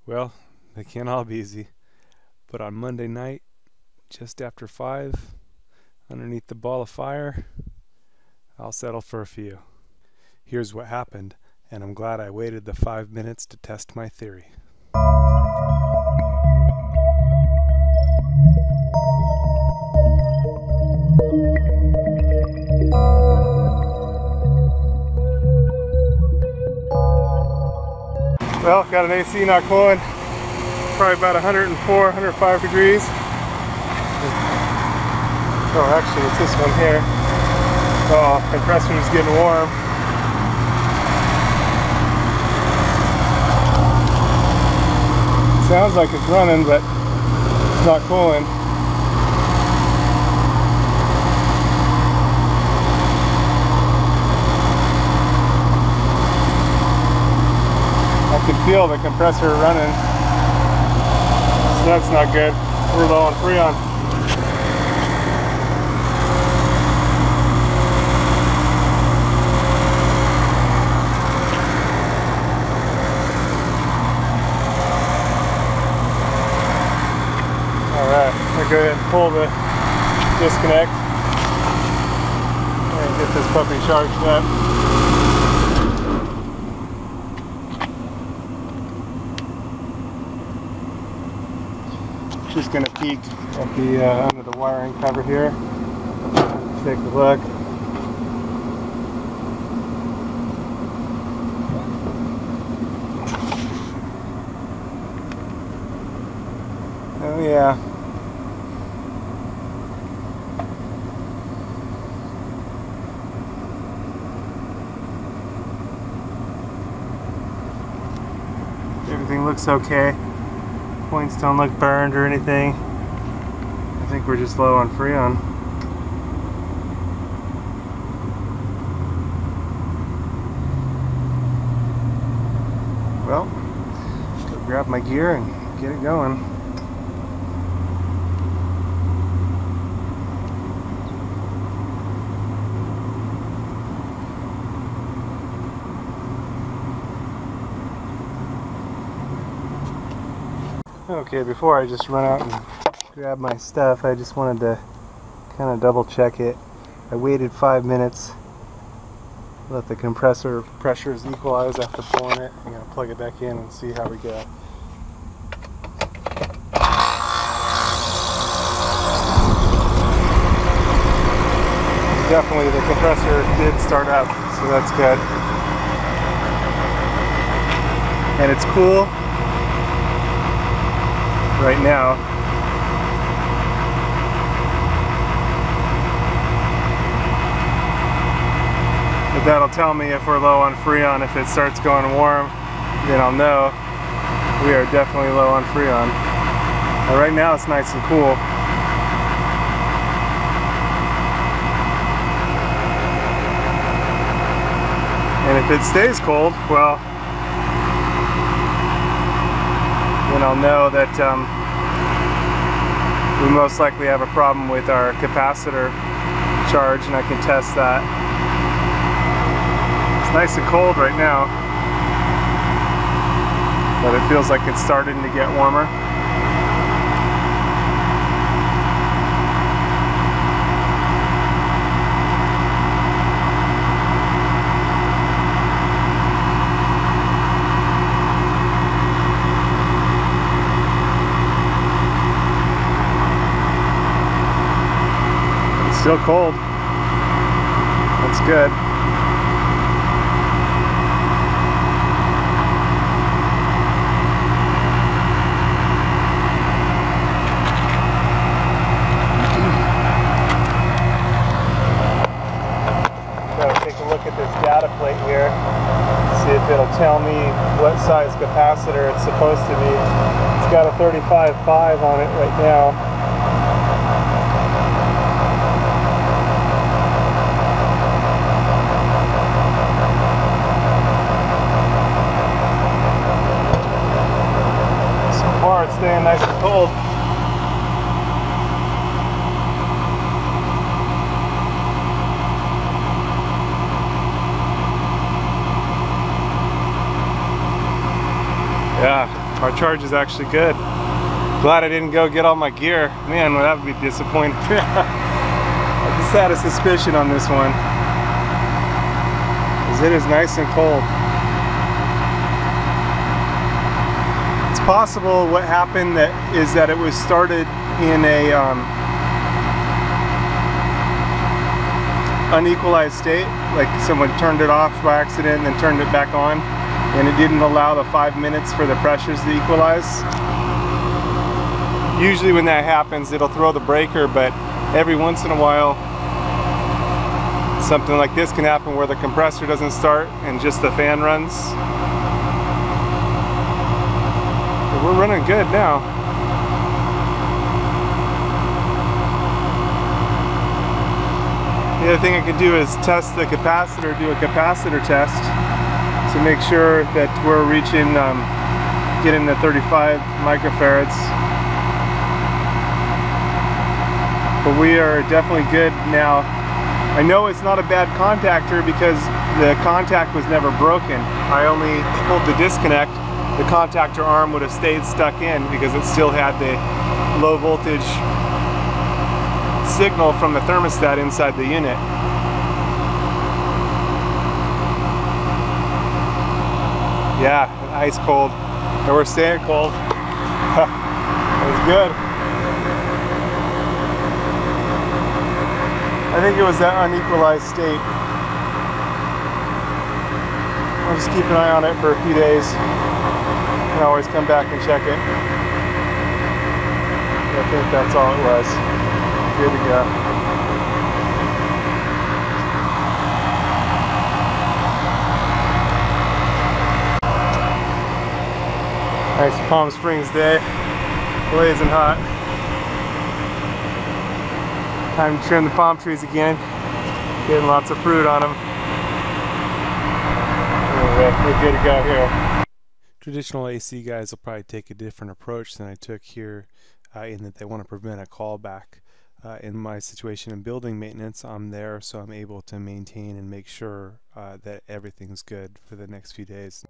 Well, they can't all be easy, but on Monday night, just after 5, underneath the ball of fire, I'll settle for a few. Here's what happened, and I'm glad I waited the 5 minutes to test my theory. Well, got an AC not cooling, probably about 104, 105 degrees. Oh, actually, it's this one here. Oh, compressor is getting warm. Sounds like it's running, but it's not cooling. I can feel the compressor running, so that's not good. We're low on Freon. Alright, I'll go ahead and pull the disconnect and get this puppy charged up. Just going to peek at the under the wiring cover here. Take a look. Oh yeah. Everything looks okay. Points don't look burned or anything. I think we're just low on Freon. Well, go grab my gear and get it going. Okay, before I just run out and grab my stuff, I just wanted to kind of double check it. I waited 5 minutes, let the compressor pressures equalize after pulling it. I'm going to plug it back in and see how we go. Definitely the compressor did start up, so that's good. And it's cool right now. But that'll tell me if we're low on Freon. If it starts going warm, then I'll know we are definitely low on Freon. But right now it's nice and cool. And if it stays cold, well, then I'll know that we most likely have a problem with our capacitor charge, and I can test that. It's nice and cold right now, but it feels like it's starting to get warmer. Still cold. That's good. Gotta take a look at this data plate here, see if it'll tell me what size capacitor it's supposed to be. It's got a 35.5 on it right now. It's staying nice and cold. Yeah. Our charge is actually good. Glad I didn't go get all my gear. Man, well, that would be disappointing. I just had a suspicion on this one, because it is nice and cold. It's possible what happened is that it was started in a unequalized state, like someone turned it off by accident and then turned it back on, and it didn't allow the 5 minutes for the pressures to equalize. Usually when that happens, it'll throw the breaker, but every once in a while something like this can happen where the compressor doesn't start and just the fan runs. But we're running good now. The other thing I could do is test the capacitor, do a capacitor test to make sure that we're reaching, getting the 35 microfarads. But we are definitely good now. I know it's not a bad contactor because the contact was never broken. I only pulled the disconnect. The contactor arm would have stayed stuck in because it still had the low voltage signal from the thermostat inside the unit. Yeah, ice cold. And we're staying cold. That was good. I think it was that unequalized state. I'll just keep an eye on it for a few days. You can always come back and check it. I think that's all it was. Good to go. Nice Palm Springs day. Blazing hot. Time to trim the palm trees again. Getting lots of fruit on them. Anyway, we're good to go here. Traditional AC guys will probably take a different approach than I took here, in that they want to prevent a callback. In my situation in building maintenance, I'm there so I'm able to maintain and make sure that everything's good for the next few days.